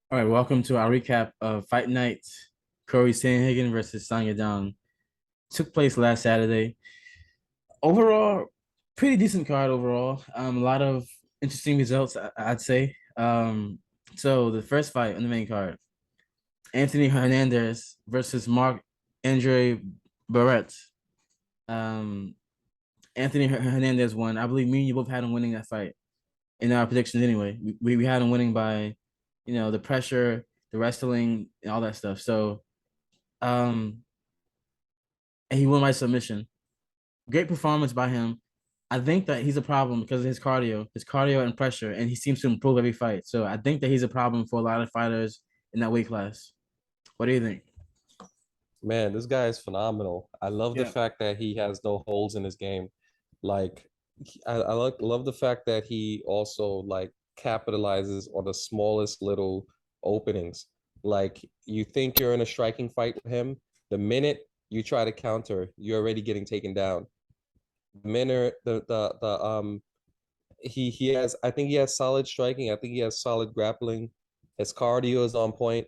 All right, welcome to our recap of Fight Night. Corey Sandhagen versus Sangadang took place last Saturday. Overall, pretty decent card overall. A lot of interesting results, I'd say. So the first fight on the main card, Anthony Hernandez versus Mark Andre Barrett. Um, Anthony Hernandez won. I believe me and you both had him winning that fight in our predictions anyway. We had him winning by, the pressure, the wrestling, and all that stuff. So um and he won by submission. Great performance by him. I think that he's a problem because of his cardio and pressure, and he seems to improve every fight. So I think that he's a problem for a lot of fighters in that weight class. What do you think? Man, this guy is phenomenal. I love the Yeah. fact that he has no holes in his game. Like, love the fact that he also like capitalizes on the smallest little openings. Like, you think you're in a striking fight with him, the minute you try to counter, you're already getting taken down. The minute the he has I think he has solid striking. I think he has solid grappling. His cardio is on point.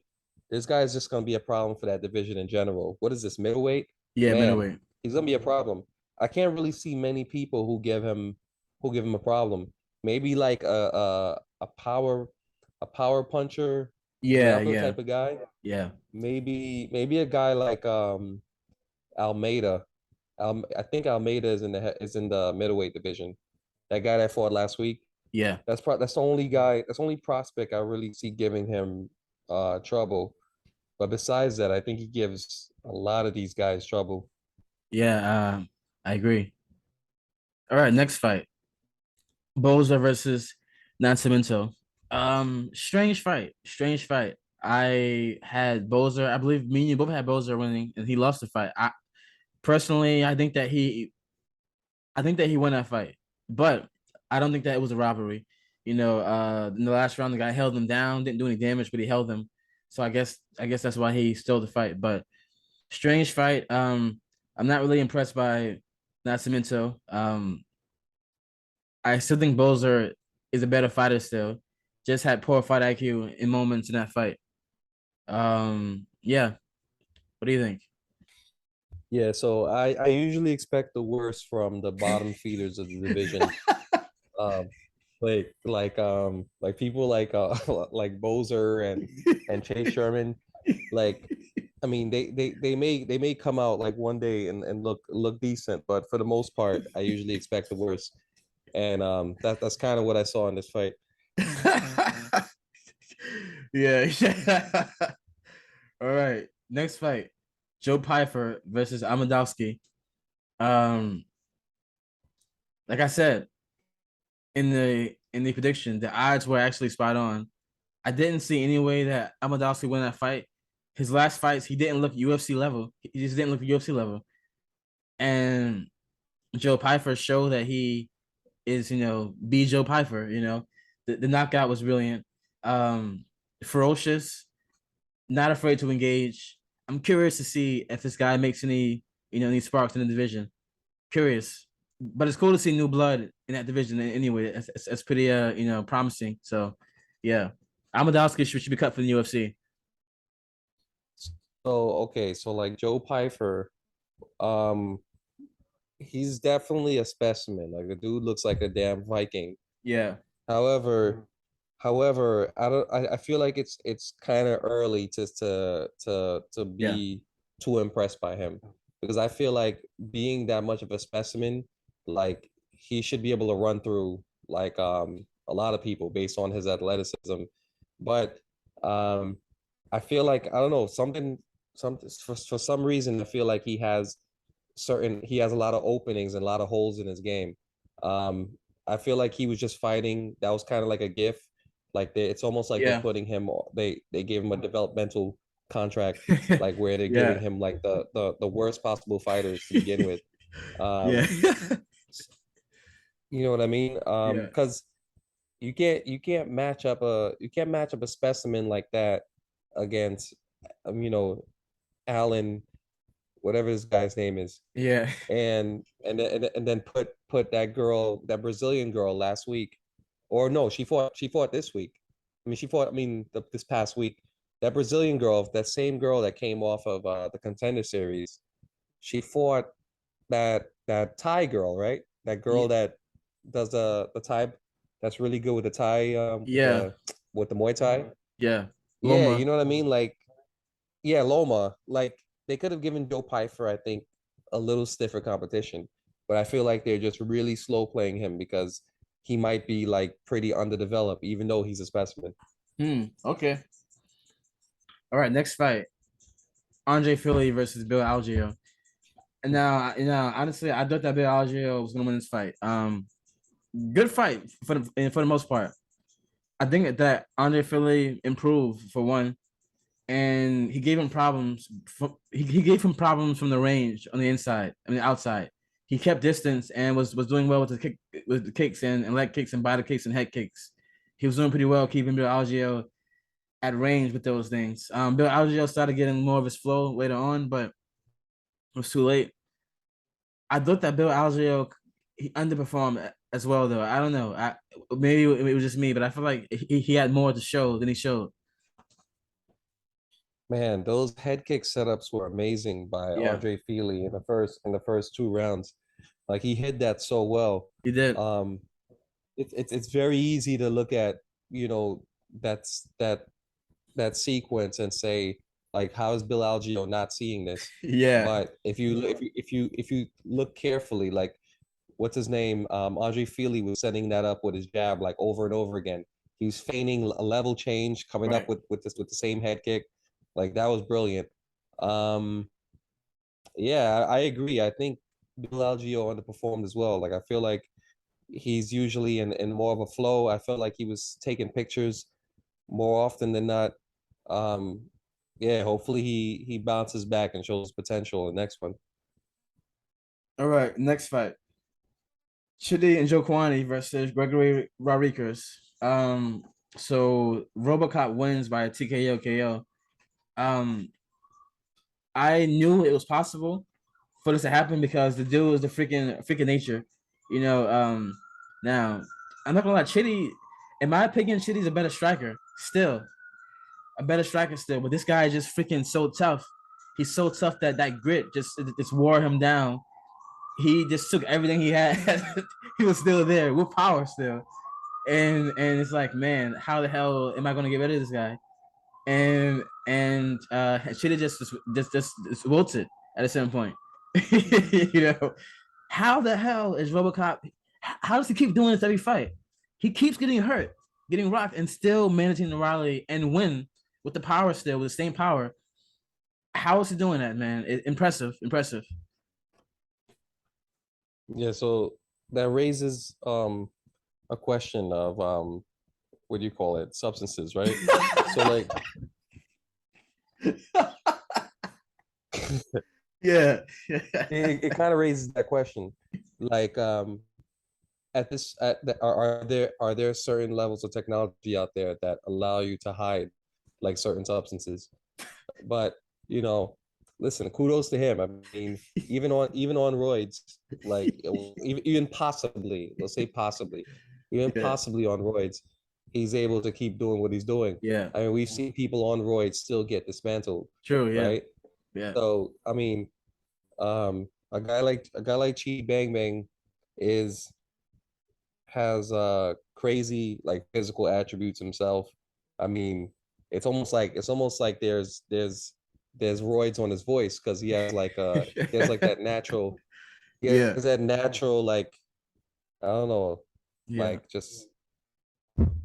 This guy is just gonna be a problem for that division in general. What is this, middleweight? Yeah, Man, middleweight. he's gonna be a problem. I can't really see many people who give him a problem. Maybe like a power puncher, Yeah, grappler yeah, type of guy. yeah. Maybe a guy like Almeida. I think Almeida is in the middleweight division. That guy that fought last week. Yeah. That's the only guy, that's the only prospect I really see giving him trouble. But besides that, I think he gives a lot of these guys trouble. Yeah, I agree. All right, next fight. Boza versus Nascimento. Strange fight. Strange fight. I had Bozer. I believe me and you both had Bozer winning, and he lost the fight. Personally, I think that he won that fight, but I don't think that it was a robbery. In the last round, the guy held him down, didn't do any damage, but he held him. So I guess that's why he stole the fight. But strange fight. I'm not really impressed by Nascimento. I still think Bozer is a better fighter still. Just had poor fight IQ in moments in that fight. Yeah. What do you think? Yeah, so I usually expect the worst from the bottom feeders of the division. Um, like people like like Bozer and Chase Sherman. Like, I mean, they may come out like one day and look decent, but for the most part, I usually expect the worst. And that's kind of what I saw in this fight. Yeah, yeah. All right. Next fight. Joe Pyfer versus Amadowski. Um, like I said in the prediction, the odds were actually spot on. I didn't see any way that Amadowski win that fight. His last fights, he didn't look UFC level. He just didn't look UFC level. And Joe Pyfer showed that he is, be Joe Pyfer. The knockout was brilliant. Ferocious, not afraid to engage. I'm curious to see if this guy makes any sparks in the division. Curious, but it's cool to see new blood in that division anyway. It's pretty promising. So yeah, Amadowski should be cut for the UFC. So okay, so like Joe Pyfer, um, he's definitely a specimen. Like the dude looks like a damn Viking. Yeah, However, however, I don't. I feel like it's kind of early to yeah, be too impressed by him because I feel like being that much of a specimen, like he should be able to run through like a lot of people based on his athleticism. But I feel like I don't know something for some reason I feel like he has a lot of openings and a lot of holes in his game. Um, I feel like he was just fighting. That was kind of like a gift. Like it's almost like they're yeah, putting him. They gave him a developmental contract, like where they're giving yeah, him like the worst possible fighters to begin with. yeah, Um, you know what I mean? yeah, Because you can't match up a specimen like that against you know Allen, whatever his guy's name is, yeah, and then put that Brazilian girl last week, or no, she fought this week, mean, she fought. I mean, this past week, that Brazilian girl, that same girl that came off of the Contender Series, she fought that Thai girl, right? That girl Ye- that does the Thai, that's really good with the Thai, Yeah, with the Muay Thai. yeah. Yeah, Loma. you know what I mean? Like, yeah, Loma. Like they could have given Joe Pyfer, I think, a little stiffer competition, but I feel like they're just really slow playing him because he might be like pretty underdeveloped, even though he's a specimen. Okay. All right, next fight. Andre Philly versus Bill Algio. And now, honestly, I thought that Bill Algio was gonna win this fight. Good fight for the most part. I think that Andre Philly improved for one, and he gave him problems. He gave him problems from the range on the inside, I mean outside. He kept distance and was doing well with the kicks and leg kicks and body kicks and head kicks. He was doing pretty well keeping Bill Algio at range with those things. Bill Algio started getting more of his flow later on, but it was too late. I thought that Bill Algio he underperformed as well, though. I don't know. Maybe it was just me, but I feel like he had more to show than he showed. Man, those head kick setups were amazing by Yeah, Andre Fili in the first two rounds. Like he hit that so well. he did. Um, it's very easy to look at, you know, that's that sequence and say like, how is Bill Algeo not seeing this? Yeah, But if you look carefully, like what's his name? Andre Fili was setting that up with his jab like over and over again. He was feigning a level change, coming up right. with the same head kick. Like that was brilliant. Um, yeah, I agree. I think Bill Algeo underperformed as well. Like I feel like he's usually in more of a flow. I felt like he was taking pictures more often than not. Um, yeah, hopefully he bounces back and shows potential in the next one. All right, next fight. Chidi and Joe Kwani versus Gregory Rodriguez. So RoboCop wins by a TKO KO. I knew it was possible for this to happen because the dude is the freaking nature. You know, now I'm not gonna lie, Chitty, in my opinion, Chitty's a better striker still. A better striker still, but this guy is just freaking so tough. He's so tough that that grit just wore him down. He just took everything he had. He was still there with power still. And it's like, man, how the hell am I gonna get rid of this guy? And should have just wilted at a certain point. You know, how the hell is RoboCop? How does he keep doing this every fight? He keeps getting hurt, getting rocked, and still managing to rally and win with the power still, with the same power. How is he doing that, man? Impressive, impressive. Yeah, so that raises a question of what do you call it? Substances, right? So like Yeah. it kind of raises that question. Like are there certain levels of technology out there that allow you to hide like certain substances? But you know, listen, kudos to him. I mean, even on roids, like even possibly, let's say possibly, even Yeah. possibly on roids, he's able to keep doing what he's doing. Yeah. I mean, we've seen people on roids still get dismantled, True. Yeah. right? Yeah. So I mean, a guy like Chi Bang Bang is has crazy like physical attributes himself. I mean, it's almost like there's roids on his voice because he has like that natural he Yeah. has that natural like I don't know Yeah. like just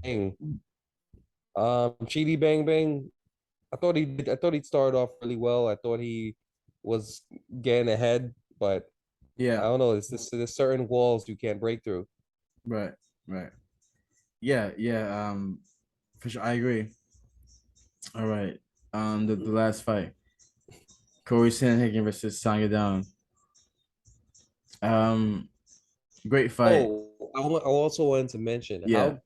thing. Chidi Bang Bang. I thought he'd started off really well. I thought he was getting ahead, but I Yeah. don't know. There's certain walls you can't break through. Right. Right. Yeah. Yeah. For sure. I agree. All right. The last fight. Corey Sandhagen versus Sangadang. Um, great fight. Oh, I also wanted to mention Yeah.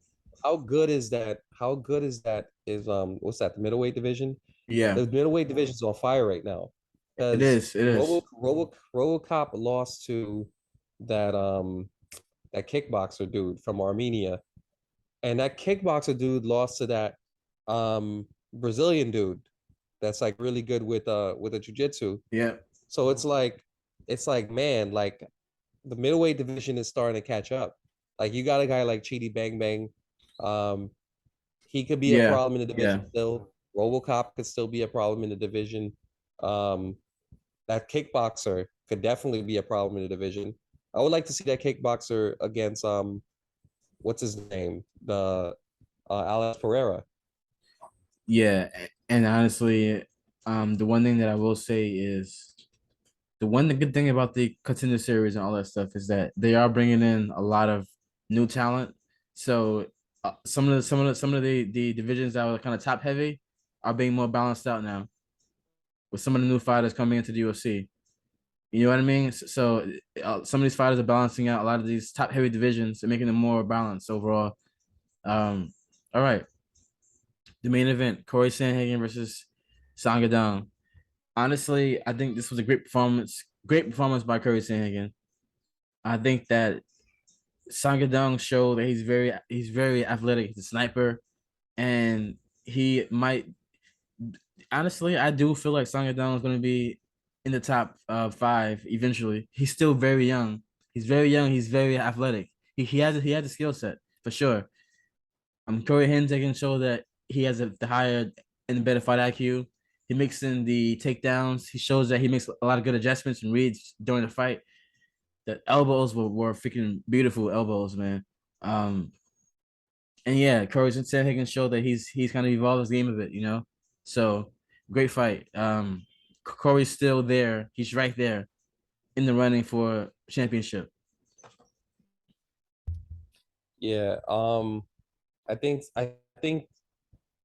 how good is that? How good is that? Is what's that? The middleweight division? Yeah. The middleweight division is on fire right now It because is. It is. RoboCop lost to that that kickboxer dude from Armenia, and that kickboxer dude lost to that Brazilian dude that's like really good with a jujitsu. Yeah. So it's like man, like the middleweight division is starting to catch up. Like you got a guy like Chidi Bang Bang. Um, he could be a Yeah. problem in the Yeah. division still. RoboCop could still be a problem in the division. Um, that kickboxer could definitely be a problem in the division. I would like to see that kickboxer against what's his name? The Alex Pereira. Yeah. And honestly, the one thing that I will say is the good thing about the contender series and all that stuff is that they are bringing in a lot of new talent. So some of the divisions that were kind of top heavy are being more balanced out now with some of the new fighters coming into the UFC. You know what I mean? So some of these fighters are balancing out a lot of these top heavy divisions and making them more balanced overall. All right, the main event: Corey Sandhagen versus Sangadang. Honestly, I think this was a great performance. Great performance by Corey Sandhagen. I think that Sangadang showed that he's very athletic. He's a sniper, and he might honestly, I do feel like Sangadang is going to be in the top five eventually. He's still very young. He's very young. He's very athletic. He has a skill set for sure. Corey Hernandez can show that he has the higher and better fight IQ. He makes in the takedowns. He shows that he makes a lot of good adjustments and reads during the fight. The elbows were freaking beautiful elbows, man. Um, and yeah, Corey Sandhagen showed that he's kind of evolved his game a bit, you know. So great fight. Corey's still there. He's right there in the running for championship. Yeah. I think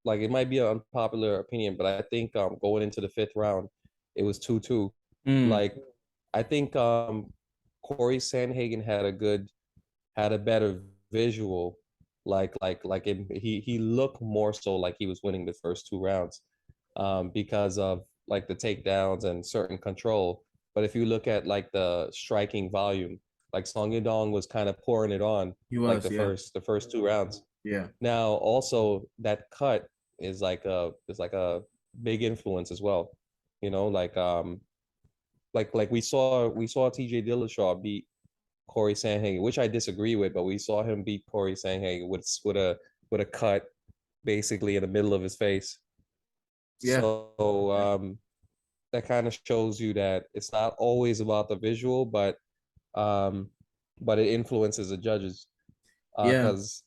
like it might be an unpopular opinion, but I think going into the fifth round, it was 2-2. Mm, Like I think Corey Sandhagen had a better visual. He looked more so like he was winning the first two rounds because of like the takedowns and certain control. But if you look at like the striking volume, like Song Yadong was kind of pouring it on he like was, yeah, the first two rounds. yeah, Now also that cut is like a big influence as well. You know, like we saw TJ Dillashaw beat Corey Sandhagen, which I disagree with, but we saw him beat Corey Sandhagen with a cut basically in the middle of his face. yeah, So that kind of shows you that it's not always about the visual, um, but it influences the judges. yeah. Because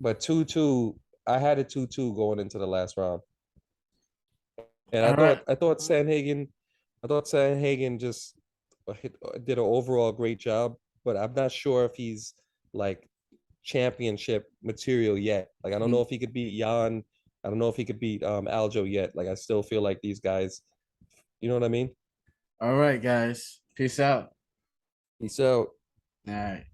but 2-2, I had it 2-2 going into the last round, and All right. I thought Sandhagen just did an overall great job, but I'm not sure if he's like championship material yet. Like I don't know Mm, if he could beat Jan. I don't know if he could beat Algio yet. Like I still feel like these guys, you know what I mean? all right, guys. Peace out. He's so All right.